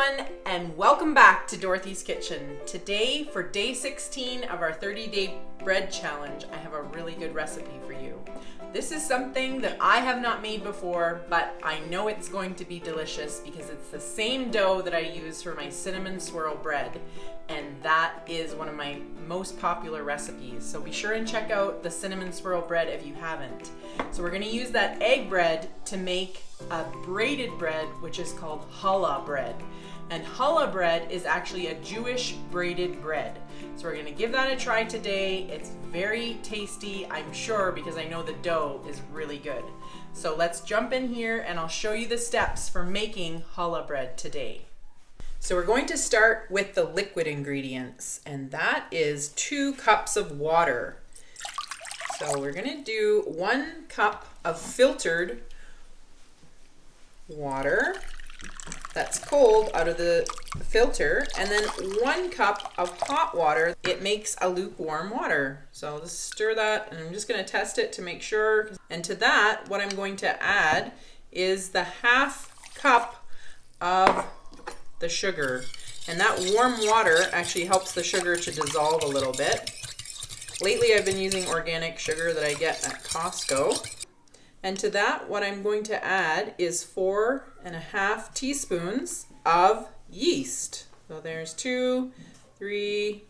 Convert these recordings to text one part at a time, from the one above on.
everyone, and welcome back to Dorothy's Kitchen. Today, for day 16 of our 30-day bread challenge, I have a really good recipe for you. This is something that I have not made before, but I know it's going to be delicious because it's the same dough that I use for my Cinnamon Swirl Bread, and that is one of my most popular recipes. So be sure and check out the Cinnamon Swirl Bread if you haven't. So we're going to use that egg bread to make a braided bread, which is called challah bread. And challah bread is actually a Jewish braided bread. So we're gonna give that a try today. It's very tasty, I'm sure, because I know the dough is really good. So let's jump in here and I'll show you the steps for making challah bread today. So we're going to start with the liquid ingredients, and that is 2 cups of water. So we're gonna do 1 cup of filtered water that's cold out of the filter, and then 1 cup of hot water. It makes a lukewarm water. So let's stir that, and I'm just going to test it to make sure. And to that, what I'm going to add is the 1/2 cup of the sugar. And that warm water actually helps the sugar to dissolve a little bit. Lately I've been using organic sugar that I get at Costco. And to that, what I'm going to add is 4.5 teaspoons of yeast. So there's 2, 3,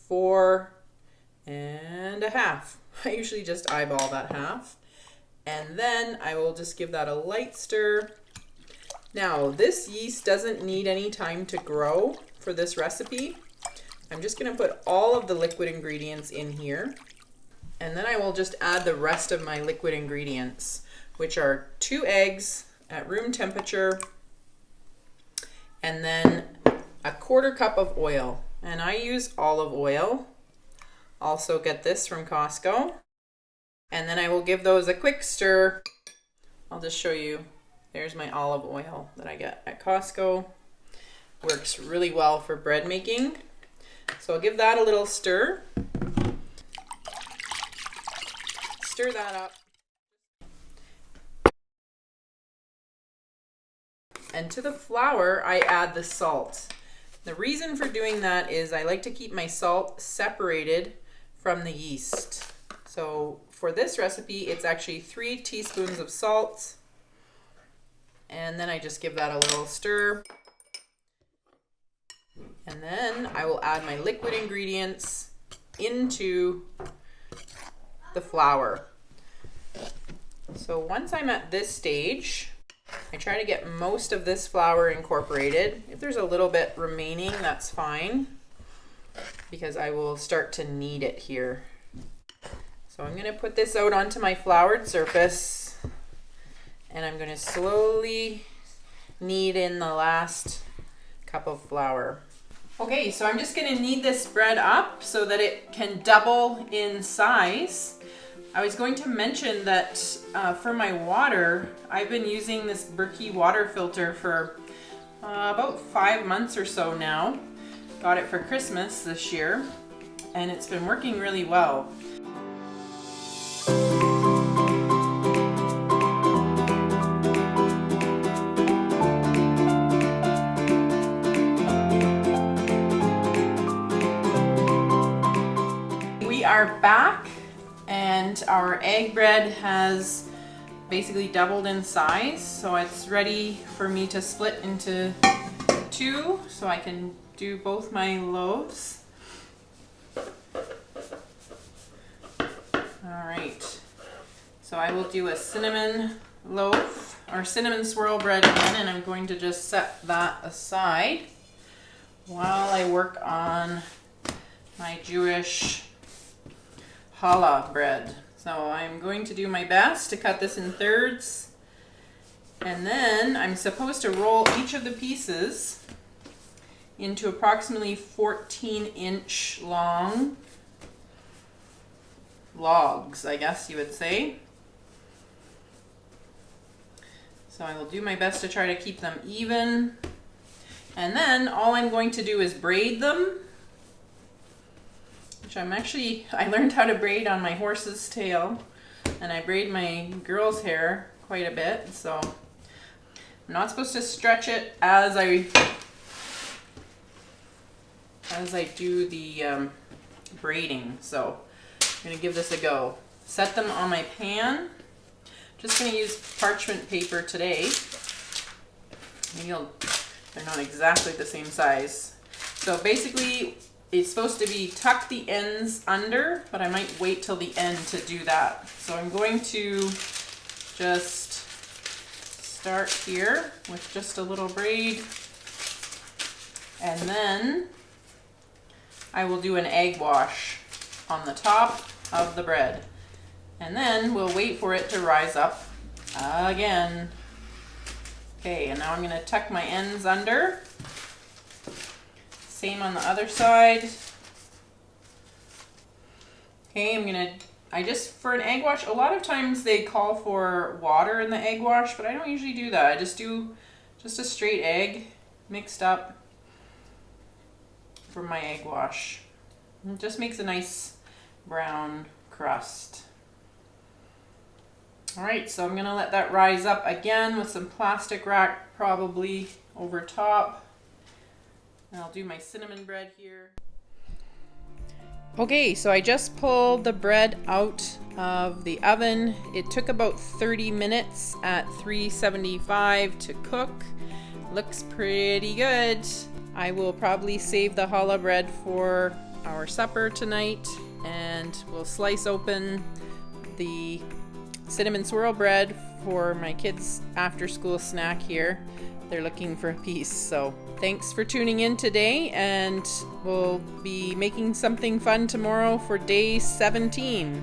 4.5. I usually just eyeball that half. And then I will just give that a light stir. Now, this yeast doesn't need any time to grow for this recipe. I'm just going to put all of the liquid ingredients in here. And then I will just add the rest of my liquid ingredients, which are 2 eggs at room temperature, and then 1/4 cup of oil. And I use olive oil. Also get this from Costco. And then I will give those a quick stir. I'll just show you. There's my olive oil that I get at Costco. Works really well for bread making. So I'll give that a little stir. Stir that up. And to the flour, I add the salt. The reason for doing that is I like to keep my salt separated from the yeast. So for this recipe, it's actually 3 teaspoons of salt. And then I just give that a little stir. And then I will add my liquid ingredients into the flour. So once I'm at this stage, I try to get most of this flour incorporated. If there's a little bit remaining, that's fine, because I will start to knead it here. So I'm going to put this out onto my floured surface, and I'm going to slowly knead in the last cup of flour. Okay, so I'm just going to knead this bread up so that it can double in size. I was going to mention that for my water, I've been using this Berkey water filter for about 5 months or so now. Got it for Christmas this year, and it's been working really well. We are back, and our egg bread has basically doubled in size, so it's ready for me to split into 2 so I can do both my loaves. Alright, so I will do a cinnamon loaf, or cinnamon swirl bread again, and I'm going to just set that aside while I work on my Jewish challah bread. So I'm going to do my best to cut this in thirds, and then I'm supposed to roll each of the pieces into approximately 14-inch long logs, I guess you would say. So I will do my best to try to keep them even, and then all I'm going to do is braid them, which I learned how to braid on my horse's tail, and I braid my girl's hair quite a bit, so I'm not supposed to stretch it as I as I do the braiding. So I'm gonna give this a go. Set them on my pan. Just gonna use parchment paper today. Maybe they're not exactly the same size. So basically it's supposed to be tuck the ends under, but I might wait till the end to do that. So I'm going to just start here with just a little braid, and then I will do an egg wash on the top of the bread. And then we'll wait for it to rise up again. Okay, and now I'm going to tuck my ends under. Same on the other side. Okay, for an egg wash, a lot of times they call for water in the egg wash, but I don't usually do that. I just do just a straight egg mixed up for my egg wash. It just makes a nice brown crust. All right, so I'm gonna let that rise up again with some plastic wrap probably over top. And I'll do my cinnamon bread here. Okay, so I just pulled the bread out of the oven. It took about 30 minutes at 375 to cook. Looks pretty good. I will probably save the challah bread for our supper tonight, and we'll slice open the cinnamon swirl bread for my kids' after school snack here. They're looking for a piece. So thanks for tuning in today, and we'll be making something fun tomorrow for day 17.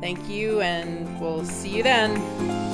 Thank you, and we'll see you then.